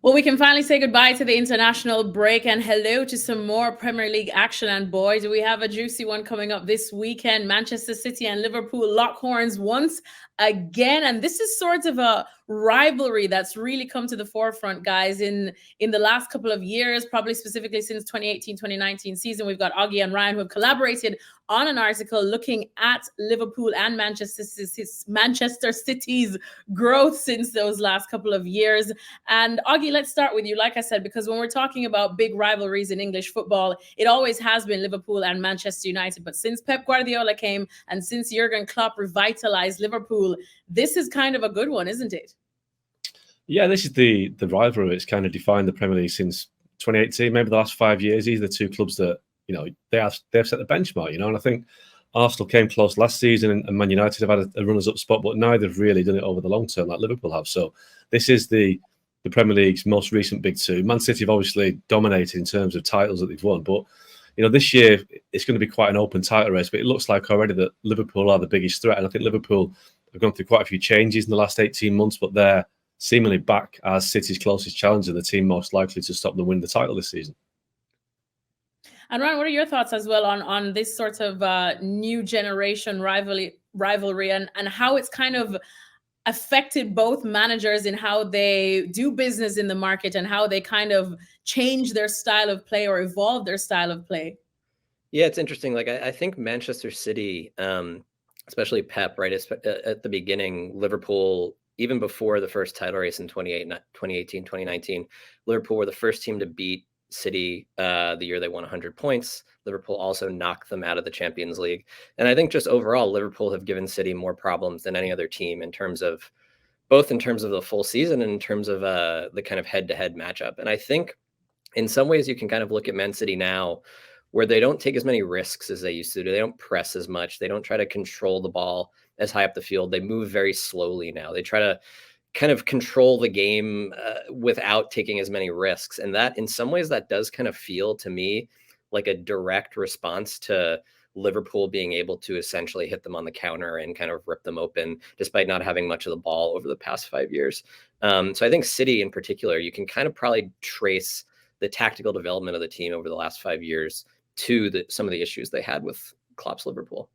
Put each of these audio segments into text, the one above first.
Well, we can finally say goodbye to the international break and hello to some more Premier League action. And boy, do we have a juicy one coming up this weekend. Manchester City and Liverpool lock horns once again. And this is sort of a rivalry that's really come to the forefront, guys, in the last couple of years, probably specifically since 2018-2019 season. We've got Oggy and Ryan who have collaborated on an article looking at Liverpool and Manchester City's growth since those last couple of years. And Oggy, let's start with you, like I said, because when we're talking about big rivalries in English football, it always has been Liverpool and Manchester United. But since Pep Guardiola came and since Jurgen Klopp revitalized Liverpool, this is kind of a good one, isn't it? Yeah, this is the rivalry. It's kind of defined the Premier League since 2018, maybe the last 5 years. These are the two clubs that, they've set the benchmark, and I think Arsenal came close last season and Man United have had a runners-up spot, but neither have really done it over the long term like Liverpool have. So this is the Premier League's most recent big two. Man City have obviously dominated in terms of titles that they've won, but this year it's going to be quite an open title race, but it looks like already that Liverpool are the biggest threat. And I think Liverpool have gone through quite a few changes in the last 18 months, but they're seemingly back as City's closest challenger, the team most likely to stop them win the title this season. And Ryan, what are your thoughts as well on this sort of new generation rivalry and how it's kind of affected both managers in how they do business in the market and how they kind of change their style of play or evolve their style of play? Yeah, it's interesting. Like I think Manchester City, especially Pep, right, at the beginning, Liverpool, even before the first title race in 2018, 2019, Liverpool were the first team to beat City the year they won 100 points. Liverpool also knocked them out of the Champions League. And I think just overall, Liverpool have given City more problems than any other team in terms of the full season and in terms of the kind of head-to-head matchup. And I think in some ways you can kind of look at Man City now where they don't take as many risks as they used to do. They don't press as much. They don't try to control the ball as high up the field. They move very slowly now. They try to kind of control the game without taking as many risks. And that in some ways that does kind of feel to me like a direct response to Liverpool being able to essentially hit them on the counter and kind of rip them open despite not having much of the ball over the past 5 years. So I think City in particular, you can kind of probably trace the tactical development of the team over the last 5 years to some of the issues they had with Klopp's Liverpool.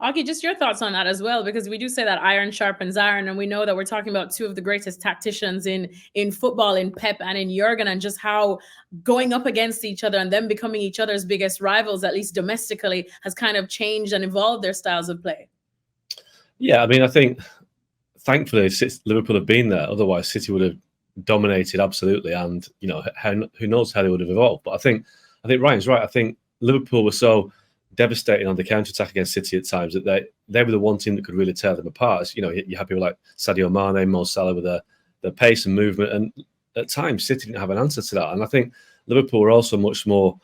Aki, just your thoughts on that as well, because we do say that iron sharpens iron, and we know that we're talking about two of the greatest tacticians in football, in Pep and in Jurgen, and just how going up against each other and them becoming each other's biggest rivals, at least domestically, has kind of changed and evolved their styles of play. Yeah, I mean, I think thankfully Liverpool have been there. Otherwise, City would have dominated absolutely, and who knows how they would have evolved. But I think Ryan's right. I think Liverpool were so devastating on the counter-attack against City at times that they were the one team that could really tear them apart. You have people like Sadio Mane, Mo Salah with their pace and movement, and at times City didn't have an answer to that. And I think Liverpool were also much more,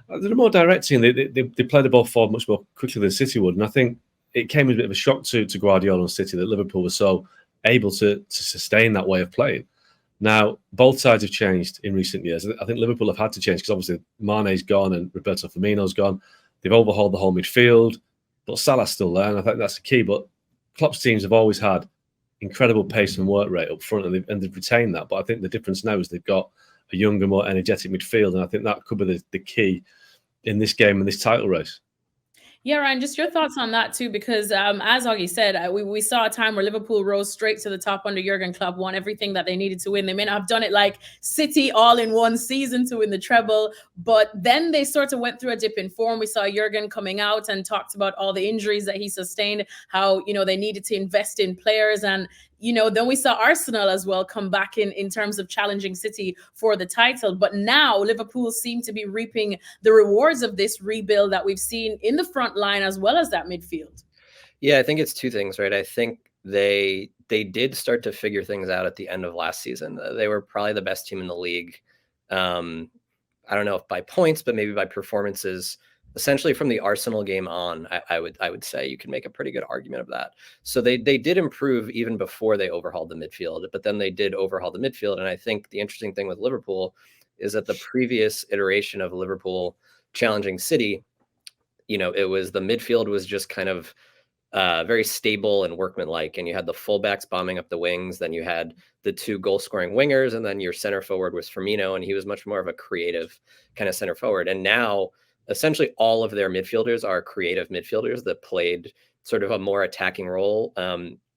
they're more directing. They play the ball forward much more quickly than City would. And I think it came as a bit of a shock to Guardiola and City that Liverpool were so able to sustain that way of playing. Now, both sides have changed in recent years. I think Liverpool have had to change because obviously Mane's gone and Roberto Firmino's gone. They've overhauled the whole midfield, but Salah's still there, and I think that's the key. But Klopp's teams have always had incredible pace and work rate up front, and they've retained that. But I think the difference now is they've got a younger, more energetic midfield, and I think that could be the key in this game and this title race. Yeah, Ryan, just your thoughts on that too, because as Augie said, we saw a time where Liverpool rose straight to the top under Jurgen Klopp, won everything that they needed to win. They may not have done it like City all in one season to win the treble, but then they sort of went through a dip in form. We saw Jurgen coming out and talked about all the injuries that he sustained, how, they needed to invest in players. And then we saw Arsenal as well come back in terms of challenging City for the title. But now Liverpool seem to be reaping the rewards of this rebuild that we've seen in the front line as well as that midfield. Yeah, I think it's two things, right? I think they did start to figure things out at the end of last season. They were probably the best team in the league. I don't know if by points, but maybe by performances. Essentially from the Arsenal game on, I would say you can make a pretty good argument of that. So they did improve even before they overhauled the midfield, but then they did overhaul the midfield. And I think the interesting thing with Liverpool is that the previous iteration of Liverpool challenging City, it was the midfield was just kind of very stable and workmanlike. And you had the fullbacks bombing up the wings. Then you had the 2 goal-scoring wingers, and then your center forward was Firmino, and he was much more of a creative kind of center forward. And now, essentially, all of their midfielders are creative midfielders that played sort of a more attacking role.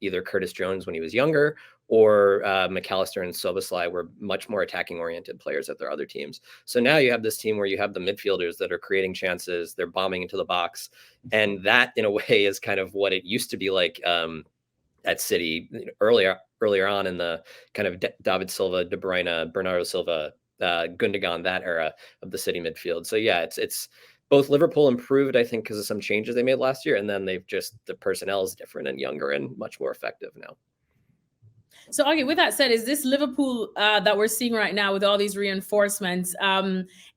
Either Curtis Jones when he was younger, or McAllister and Szoboszlai were much more attacking oriented players at their other teams. So now you have this team where you have the midfielders that are creating chances, they're bombing into the box. And that in a way is kind of what it used to be like at City earlier on in the kind of David Silva, De Bruyne, Bernardo Silva, Gundogan, that era of the City midfield. So yeah, it's both Liverpool improved, I think, because of some changes they made last year, and then the personnel is different and younger and much more effective now. So, Augie, with that said, is this Liverpool that we're seeing right now with all these reinforcements,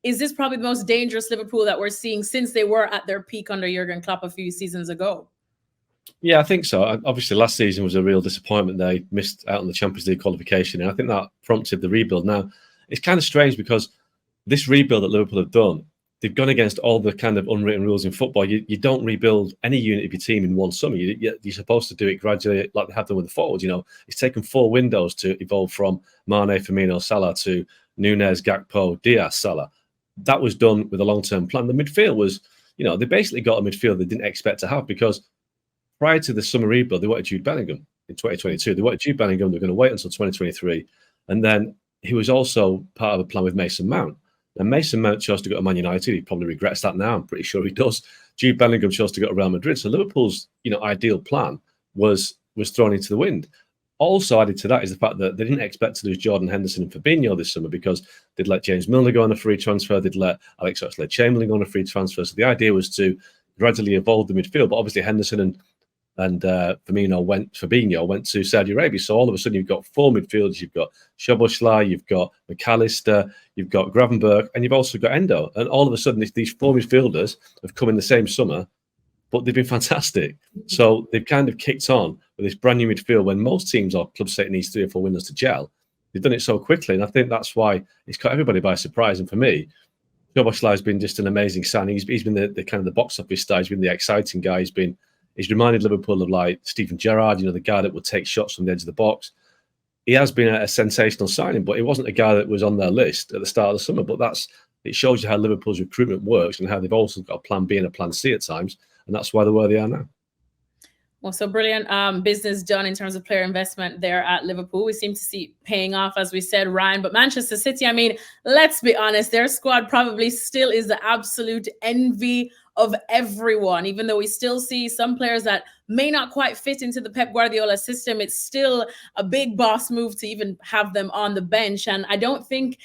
is this probably the most dangerous Liverpool that we're seeing since they were at their peak under Jurgen Klopp a few seasons ago? Yeah, I think so. Obviously, last season was a real disappointment. They missed out on the Champions League qualification, and I think that prompted the rebuild. Now, it's kind of strange because this rebuild that Liverpool have done, they've gone against all the kind of unwritten rules in football. You don't rebuild any unit of your team in one summer. You're supposed to do it gradually, like they have done with the forwards. You know, it's taken 4 windows to evolve from Mane, Firmino, Salah to Nunes, Gakpo, Diaz, Salah. That was done with a long-term plan. The midfield was, they basically got a midfield they didn't expect to have, because prior to the summer rebuild, they wanted Jude Bellingham in 2022. They wanted Jude Bellingham. They're going to wait until 2023. And then he was also part of a plan with Mason Mount. And Mason Mount chose to go to Man United. He probably regrets that now. I'm pretty sure he does. Jude Bellingham chose to go to Real Madrid. So Liverpool's, ideal plan was thrown into the wind. Also added to that is the fact that they didn't expect to lose Jordan Henderson and Fabinho this summer, because they'd let James Milner go on a free transfer. They'd let Alex Oxlade-Chamberlain go on a free transfer. So the idea was to gradually evolve the midfield. But obviously Henderson and Fabinho went to Saudi Arabia. So all of a sudden you've got 4 midfielders. You've got Szoboszlai, you've got McAllister, you've got Gravenberch, and you've also got Endo. And all of a sudden these 4 midfielders have come in the same summer, but they've been fantastic. So they've kind of kicked on with this brand new midfield when most teams or clubs say it needs 3 or 4 windows to gel. They've done it so quickly, and I think that's why it's caught everybody by surprise. And for me, Szoboszlai has been just an amazing signing. He's been the kind of the box office star. He's been the exciting guy. He's reminded Liverpool of like Steven Gerrard, the guy that would take shots from the edge of the box. He has been a sensational signing, but he wasn't a guy that was on their list at the start of the summer. But it shows you how Liverpool's recruitment works and how they've also got a plan B and a plan C at times. And that's why they're where they are now. Well, so brilliant business done in terms of player investment there at Liverpool. We seem to see paying off, as we said, Ryan. But Manchester City, let's be honest, their squad probably still is the absolute envy of everyone. Even though we still see some players that may not quite fit into the Pep Guardiola system, it's still a big boss move to even have them on the bench. And I don't think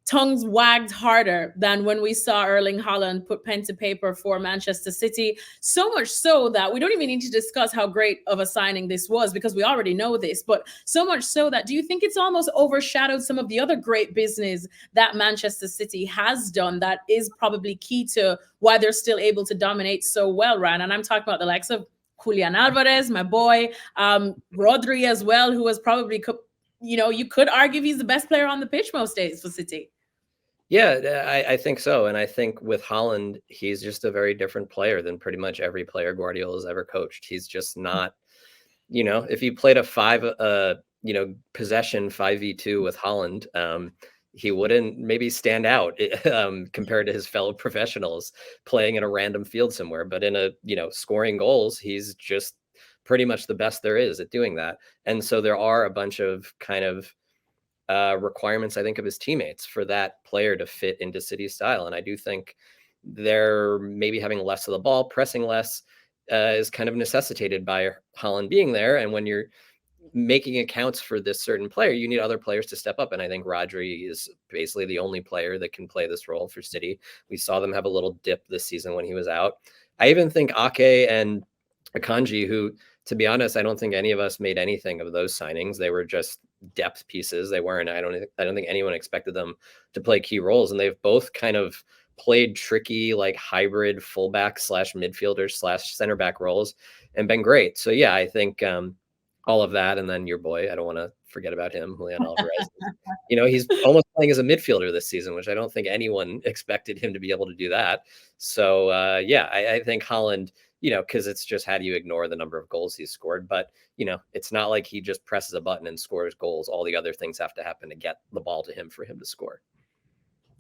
tongues wagged harder than when we saw Erling Haaland put pen to paper for Manchester City. So much so that we don't even need to discuss how great of a signing this was, because we already know this. But so much so that, do you think it's almost overshadowed some of the other great business that Manchester City has done that is probably key to why they're still able to dominate so well, Ryan? And I'm talking about the likes of Julian Alvarez, my boy, Rodri as well, who was probably, you could argue he's the best player on the pitch most days for City. Yeah, I think so. And I think with Haaland, he's just a very different player than pretty much every player Guardiola's ever coached. He's just not, if you played a possession 5v2 with Haaland, he wouldn't maybe stand out compared to his fellow professionals playing in a random field somewhere. But in scoring goals, he's just pretty much the best there is at doing that. And so there are a bunch of kind of requirements, I think, of his teammates for that player to fit into City's style. And I do think they're maybe having less of the ball, pressing less is kind of necessitated by Haaland being there. And when you're making accounts for this certain player, you need other players to step up. And I think Rodri is basically the only player that can play this role for City. We saw them have a little dip this season when he was out. I even think Ake and Akanji, who, to be honest, I don't think any of us made anything of those signings. They were just depth pieces. They weren't, I don't think anyone expected them to play key roles. And they've both kind of played tricky, like hybrid fullback / midfielder / center back roles and been great. So yeah, I think all of that, and then your boy, I don't want to forget about him, Julian Alvarez. He's almost playing as a midfielder this season, which I don't think anyone expected him to be able to do that. So I think Haaland, because it's just, how do you ignore the number of goals he's scored? But it's not like he just presses a button and scores goals. All the other things have to happen to get the ball to him for him to score.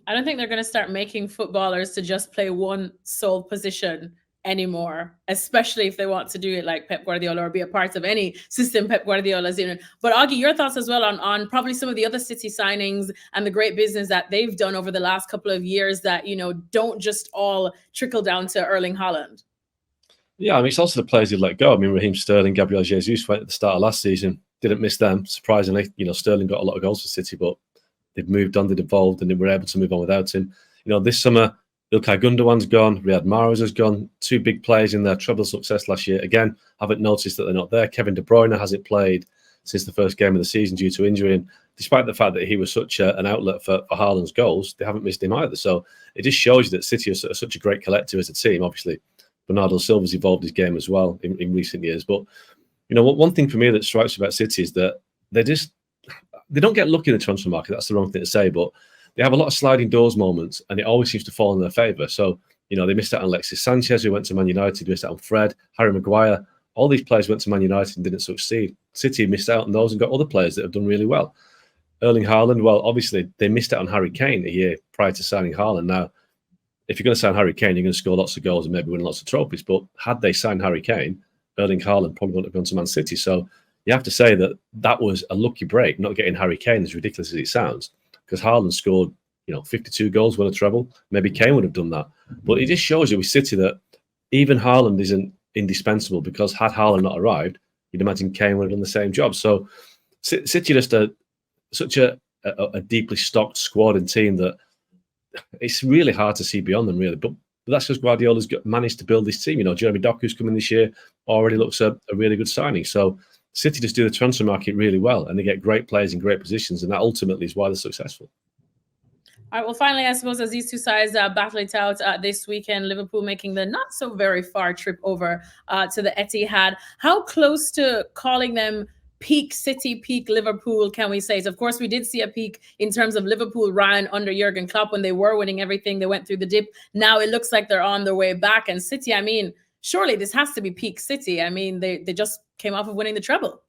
I don't think they're going to start making footballers to just play one sole position anymore, especially if they want to do it like Pep Guardiola or be a part of any system Pep Guardiola's in. But Augie, your thoughts as well on probably some of the other City signings and the great business that they've done over the last couple of years that, don't just all trickle down to Erling Haaland. Yeah, I mean, it's also the players you let go. I mean, Raheem Sterling, Gabriel Jesus went at the start of last season, didn't miss them. Surprisingly, Sterling got a lot of goals for City, but they've moved on, they've evolved, and they were able to move on without him. This summer, Ilkay Gundogan's gone, Riyad Mahrez has gone, two big players in their treble success last year. Again, haven't noticed that they're not there. Kevin De Bruyne hasn't played since the first game of the season due to injury, and despite the fact that he was such an outlet for Haaland's goals, they haven't missed him either. So it just shows you that City are such a great collective as a team. Obviously, Bernardo Silva's evolved his game as well in recent years. But, one thing for me that strikes me about City is that they don't get lucky in the transfer market. That's the wrong thing to say, but they have a lot of sliding doors moments, and it always seems to fall in their favour. So, they missed out on Alexis Sanchez, who went to Man United, missed out on Fred, Harry Maguire. All these players went to Man United and didn't succeed. City missed out on those and got other players that have done really well. Erling Haaland, well, obviously, they missed out on Harry Kane a year prior to signing Haaland. Now, if you're going to sign Harry Kane, you're going to score lots of goals and maybe win lots of trophies. But had they signed Harry Kane, Erling Haaland probably wouldn't have gone to Man City. So you have to say that was a lucky break, not getting Harry Kane, as ridiculous as it sounds, because Haaland scored 52 goals, won a treble. Maybe Kane would have done that. But it just shows you with City that even Haaland isn't indispensable, because had Haaland not arrived, you'd imagine Kane would have done the same job. So City just such a deeply stocked squad and team that it's really hard to see beyond them, really. But that's because Guardiola's managed to build this team. Jeremy Doku's coming this year, already looks a really good signing. So City just do the transfer market really well, and they get great players in great positions, and that ultimately is why they're successful. All right, well, finally, I suppose as these two sides battle it out this weekend, Liverpool making the not so very far trip over to the Etihad. How close to calling them peak City, peak Liverpool can we say? So, of course, we did see a peak in terms of Liverpool, Ryan, under Jurgen Klopp when they were winning everything. They went through the dip. Now it looks like they're on their way back. And City, I mean, surely this has to be peak City. I mean, they just came off of winning the treble.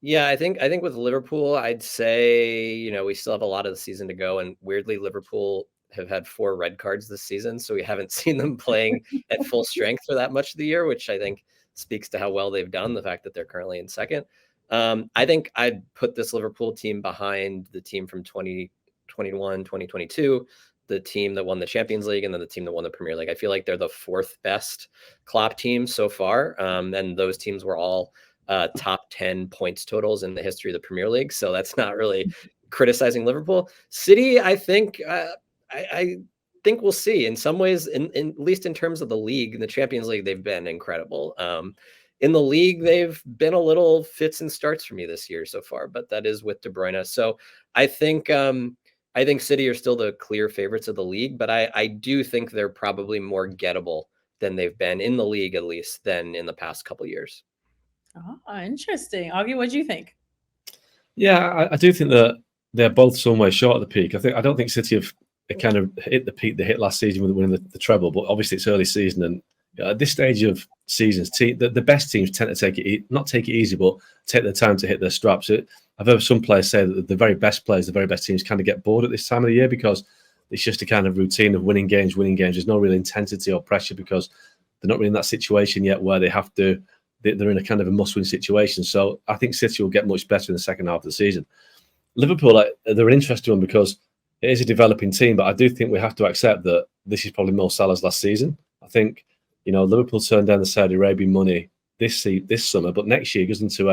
Yeah, I think with Liverpool, I'd say, we still have a lot of the season to go. And weirdly, Liverpool have had 4 red cards this season. So we haven't seen them playing at full strength for that much of the year, which I think speaks to how well they've done, the fact that they're currently in second. I think I'd put this Liverpool team behind the team from 2021, 2022, the team that won the Champions League, and then the team that won the Premier League. I feel like they're the 4th best Klopp team so far. And those teams were all top 10 points totals in the history of the Premier League. So that's not really criticizing Liverpool. City, I think, I think we'll see. In some ways, in at least in terms of the league, in the Champions League, they've been incredible. In the league, they've been a little fits and starts for me this year so far, but that is with De Bruyne. So I think City are still the clear favorites of the league, but I do think they're probably more gettable than they've been in the league, at least, than in the past couple of years. Oh, interesting. Augie, what do you think? Yeah, I do think that they're both some way short of the peak. I don't think City have kind of hit the peak they hit last season with winning the treble, but obviously it's early season, and at this stage of seasons, the best teams tend to not take it easy, but take their time to hit their straps. I've heard some players say that the very best players, the very best teams, kind of get bored at this time of the year because it's just a kind of routine of winning games. There's no real intensity or pressure because they're not really in that situation yet where they're in a kind of a must-win situation. So I think City will get much better in the second half of the season. Liverpool, they're an interesting one because it is a developing team, but I do think we have to accept that this is probably Mo Salah's last season. I think, Liverpool turned down the Saudi Arabian money this summer, but next year he goes into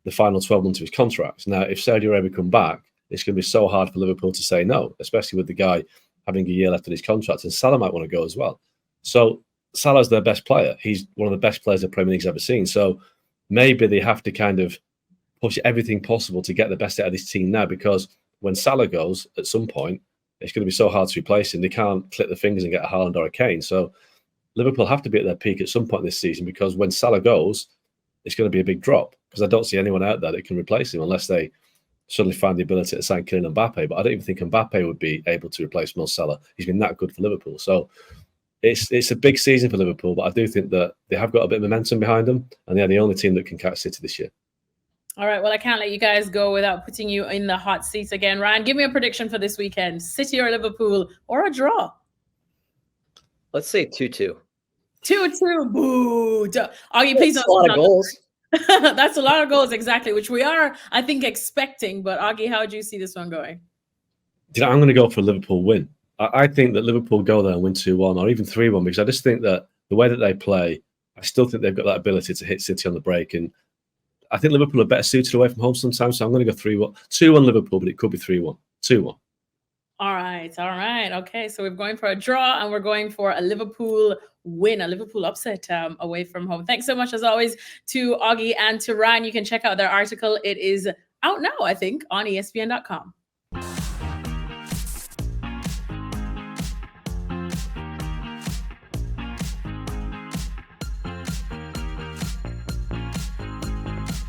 the final 12 months of his contract. Now, if Saudi Arabia come back, it's going to be so hard for Liverpool to say no, especially with the guy having a year left on his contract, and Salah might want to go as well. So Salah's their best player. He's one of the best players the Premier League's ever seen. So maybe they have to kind of push everything possible to get the best out of this team now, because when Salah goes at some point, it's going to be so hard to replace him. They can't click their fingers and get a Haaland or a Kane. So Liverpool have to be at their peak at some point this season, because when Salah goes, it's going to be a big drop because I don't see anyone out there that can replace him unless they suddenly find the ability to sign Kylian Mbappe. But I don't even think Mbappe would be able to replace Mo Salah. He's been that good for Liverpool. So it's a big season for Liverpool, but I do think that they have got a bit of momentum behind them, and they're the only team that can catch City this year. All right, well, I can't let you guys go without putting you in the hot seats again. Ryan, give me a prediction for this weekend. City or Liverpool or a draw? Let's say 2-2. 2-2. Boo. Augie, please That's don't. a lot of goals. That's a lot of goals, exactly, which we are, I think, expecting. But Augie, how would you see this one going? I'm going to go for a Liverpool win. I think that Liverpool go there and win 2-1 or even 3-1 because I just think that the way that they play, I still think they've got that ability to hit City on the break. And I think Liverpool are better suited away from home sometimes. So I'm going to go 3-1. 2-1 Liverpool, but it could be 3-1. 2-1. All right. Okay, so we're going for a draw and we're going for a Liverpool win, a Liverpool upset away from home. Thanks so much, as always, to Augie and to Ryan. You can check out their article. It is out now, I think, on ESPN.com.